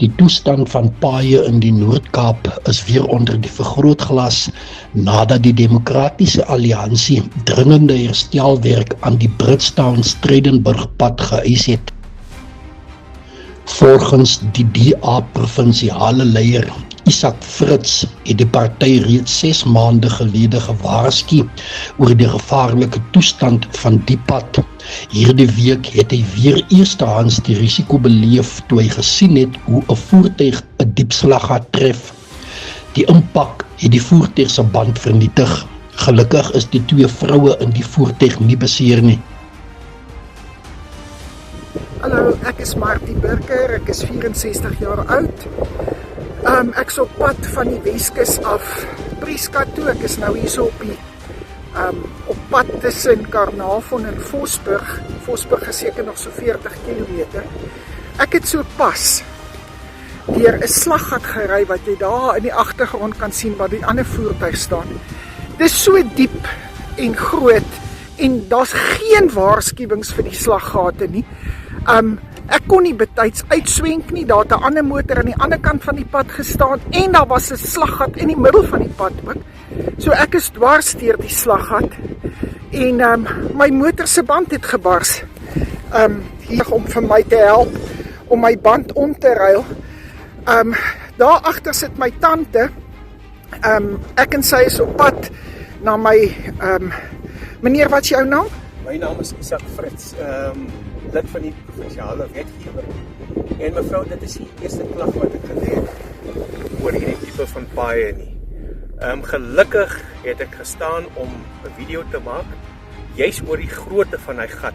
Die toestand van paaie in die Noord-Kaap is weer onder die vergrootglas nadat die Demokratiese Alliansie dringende herstelwerk aan die Bridgetown-Stellenbosch pad geëis het. Volgens die DA-provinsiale leier Isak Fritz het die party reeds 6 maande gelede gewaarsku oor die gevaarlike toestand van die pad. Hierdie week het hy weer eerstehands die risiko beleef toe hy gesien het hoe 'n voertuig 'n diep slaggat tref. Die impak het die voertuig se band vernietig. Gelukkig is die 2 vroue in die voertuig nie beseer nie. Hallo, ek is Martie Burger, ek is 64 jaar oud. Ek is op pad van die Weskus af Prieska toe. Ek is nou hier so op pad tussen Karnavon en Vosburg. Vosburg is seker nog so 40 km. Ek het so pas deur 'n slaggat gery wat jy daar in die agtergrond kan sien waar die ander voertuig staan. Dit is so diep en groot en daar's geen waarskuwings vir die slaggate nie. Ek kon nie betyds uitswenk nie, daar het 'n ander motor aan die ander kant van die pad gestaan en daar was 'n slaggat in die middel van die pad ook. So ek is dwars deur die slaggat en my motor se band het gebars. Hier om vir my te help om my band om te ruil. Daar agter sit my tante. Ek en sy is op pad na my meneer, wat is jou naam? My naam is Isak Fritz, lid van die provinsiale wetgewer. En mevrou, dit is die eerste klag wat ek gelê het oor hierdie tipe van paaie nie. Gelukkig het ek gestaan om 'n video te maak, juis oor die grootte van hy gat.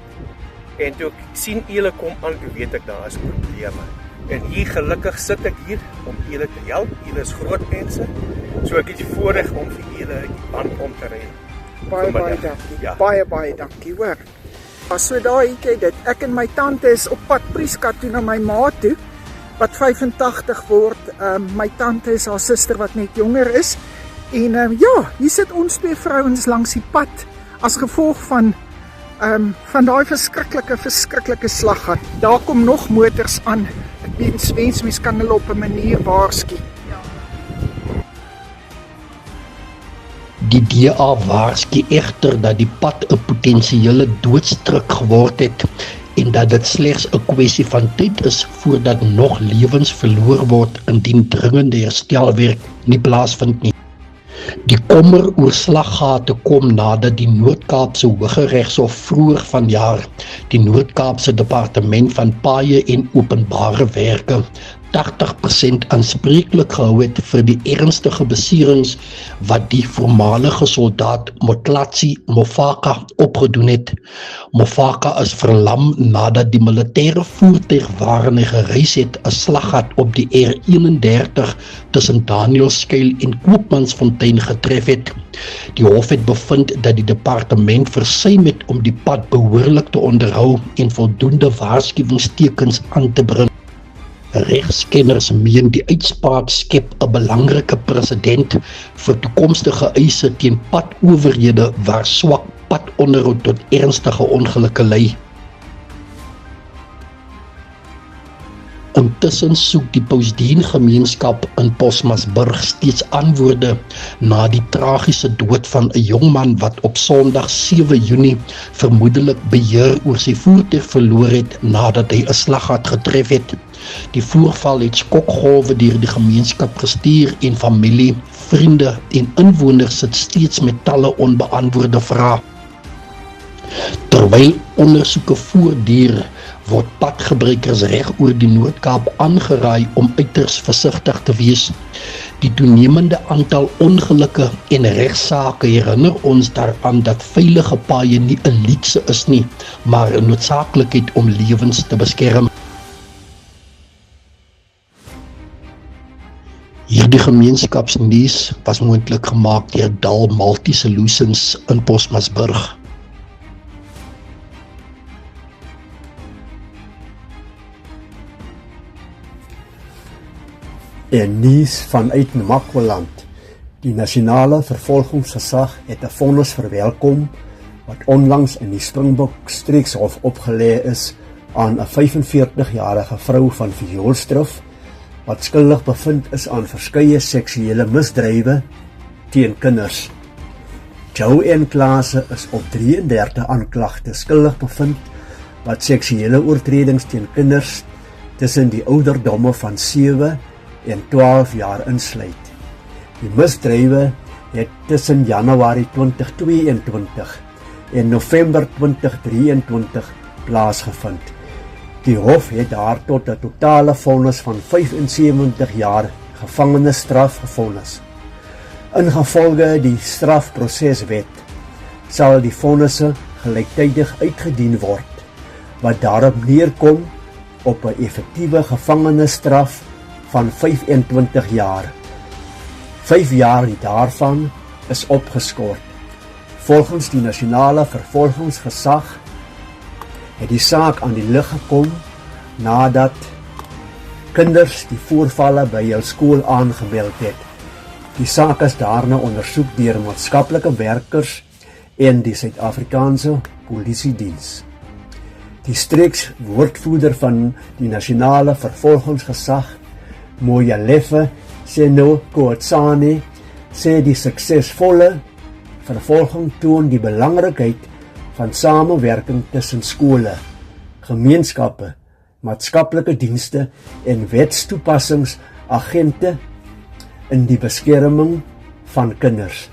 En toe ek sien julle kom aan, toe weet ek daar is probleme. En hier gelukkig sit ek hier om julle te help. Julle is groot mense, so ek het die voorreg om vir julle die band om te ry. Baie dankie. Ja. Baie dankie, hoor. So daar het jy dit. Ek en my tante is op pad Prieska toe na my ma toe, wat 85 word. My tante is haar suster wat net jonger is. En ja, hier sit ons 2 vrouens langs die pad as gevolg van daai verskriklike slaggat. Daar kom nog motors aan. Ek wens mens kan hulle op 'n manier waarsku. Die DA waarsku egter dat die pad 'n potensiële doodstruk geword het en dat dit slegs 'n kwessie van tyd is voordat nog lewens verloor word indien dringende herstelwerk nie plaasvind nie. Die kommer oor slaggate kom nadat die Noord-Kaapse Hooggeregshof vroeër vanjaar die Noord-Kaapse Departement van Paaie en Openbare Werke 80% aanspreeklik gehou het vir die ernstige beserings wat die voormalige soldaat Motlatsi Mofaka opgedoen het. Mofaka is verlam nadat die militêre voertuig waarin hy gereis het 'n slaggat op die R31 tussen Danielskuil en Koopmansfontein getref het. Die hof het bevind dat die departement versuim het om die pad behoorlik te onderhou en voldoende waarskuwingstekens aan te bring. Regskenners meen die uitspraak skep 'n belangrike presedent vir toekomstige eise teen padowerhede waar swak padonderhoud tot ernstige ongelukke lei. Intussen soek die Pausdien-gemeenskap in Posmasburg steeds antwoorde na die tragiese dood van 'n jong man wat op Sondag 7 Junie vermoedelik beheer oor sy voertuig verloor het nadat hy 'n slaggat getref het. Die voorval het skokgolwe deur die gemeenskap gestuur en familie, vriende en inwoners sit steeds met talle onbeantwoorde vrae. Terwyl ondersoeke voortduur, word padgebruikers reg oor die Noord-Kaap aangeraai om uiters versigtig te wees. Die toenemende aantal ongelukke en regsaake herinner ons daaraan dat veilige paaie nie 'n luukse is nie, maar 'n noodsaaklikheid om lewens te beskerm. Hierdie gemeenskapsnuus was moontlik gemaak deur Dal Multi Solutions in Posmasburg. En nuus vanuit Namakwaland. Die nasionale vervolgingsgesag het 'n vonnis verwelkom wat onlangs in die Springbok streekshof opgelê is aan 'n 45-jarige vrou van Vioolsdrif wat skuldig bevind is aan verskeie seksuele misdrywe teen kinders. Joanne Klase is op 33 aanklagte skuldig bevind wat seksuele oortredings teen kinders tussen die ouderdomme van 7 en 12 jaar insluit. Die misdrywe het tussen Januarie 2022 en November 2023 plaasgevind. Die hof het haar tot 'n totale vonnis van 75 jaar gevangenisstraf gevonnis. Ingevolge die strafproseswet sal die vonnisse gelyktydig uitgedien word, wat daarop neerkom op 'n effektiewe gevangenisstraf van 25 jaar. 5 jaar daarvan is opgeskort. Volgens die nasionale vervolgingsgesag het die saak aan die lig gekom nadat kinders die voorvalle by hul skool aangemeld het. Die saak is daarna ondersoek deur maatskaplike werkers en die Suid-Afrikaanse Polisiediens. Die streeks woordvoerder van die nasionale vervolgingsgesag, Moyalefe Senokotsane, sê die suksesvolle vervolging toon die belangrikheid van samewerking tussen skole, gemeenskappe, maatskaplike dienste en wetstoepassingsagente in die beskerming van kinders.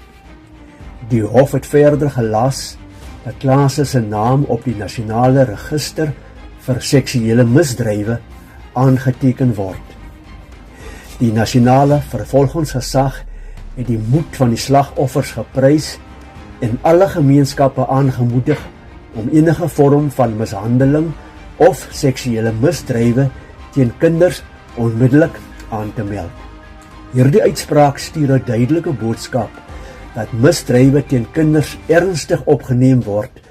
Die hof het verder gelas dat Klase se naam op die nasionale register vir seksuele misdrywe aangeteken word. Die nasionale vervolgingsgesag het die moed van die slagoffers geprys en alle gemeenskappe aangemoedig om enige vorm van mishandeling of seksuele misdrywe teen kinders onmiddellik aan te meld. Hierdie uitspraak stuur 'n duidelike boodskap dat misdrywe teen kinders ernstig opgeneem word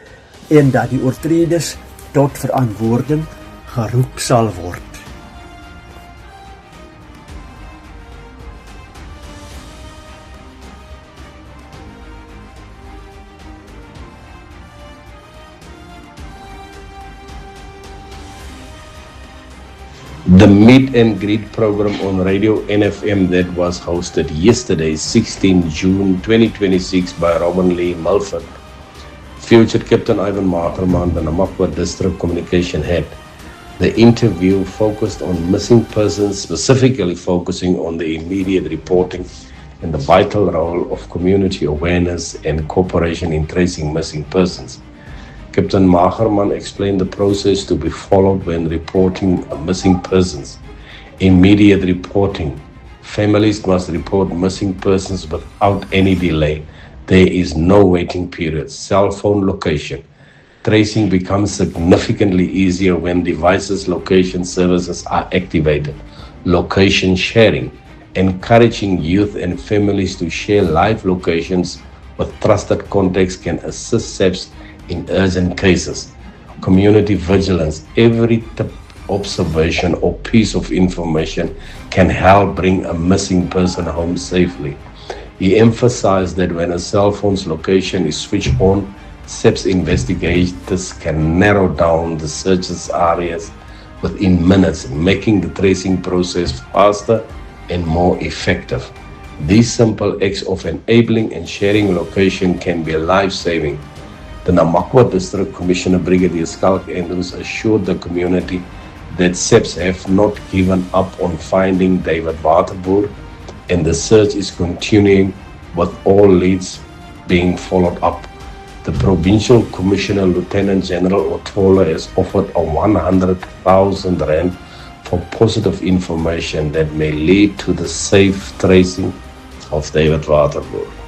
en dat die oortreders tot verantwoording geroep sal word. The meet and greet program on Radio NFM that was hosted yesterday, 16 June 2026 by Robin Lee Mulford, featured Captain Ivan Magerman, the Namakwa District Communication Head. The interview focused on missing persons, specifically focusing on the immediate reporting and the vital role of community awareness and cooperation in tracing missing persons. Captain Magerman explained the process to be followed when reporting missing persons. Immediate reporting. Families must report missing persons without any delay. There is no waiting period. Cell phone location. Tracing becomes significantly easier when devices location services are activated. Location sharing. Encouraging youth and families to share live locations with trusted contacts can assist SAPS in urgent cases. Community vigilance. Every tip, observation or piece of information can help bring a missing person home safely. He emphasized that when a cell phone's location is switched on, SAPS investigators can narrow down the searches areas within minutes, making the tracing process faster and more effective. These simple acts of enabling and sharing location can be life-saving. The Namakwa District Commissioner Brigadier Skalk Andrews assured the community that SAPS have not given up on finding David Waterboer, and the search is continuing with all leads being followed up. The Provincial Commissioner Lieutenant General Otola has offered a 100,000 rand for positive information that may lead to the safe tracing of David Waterboer.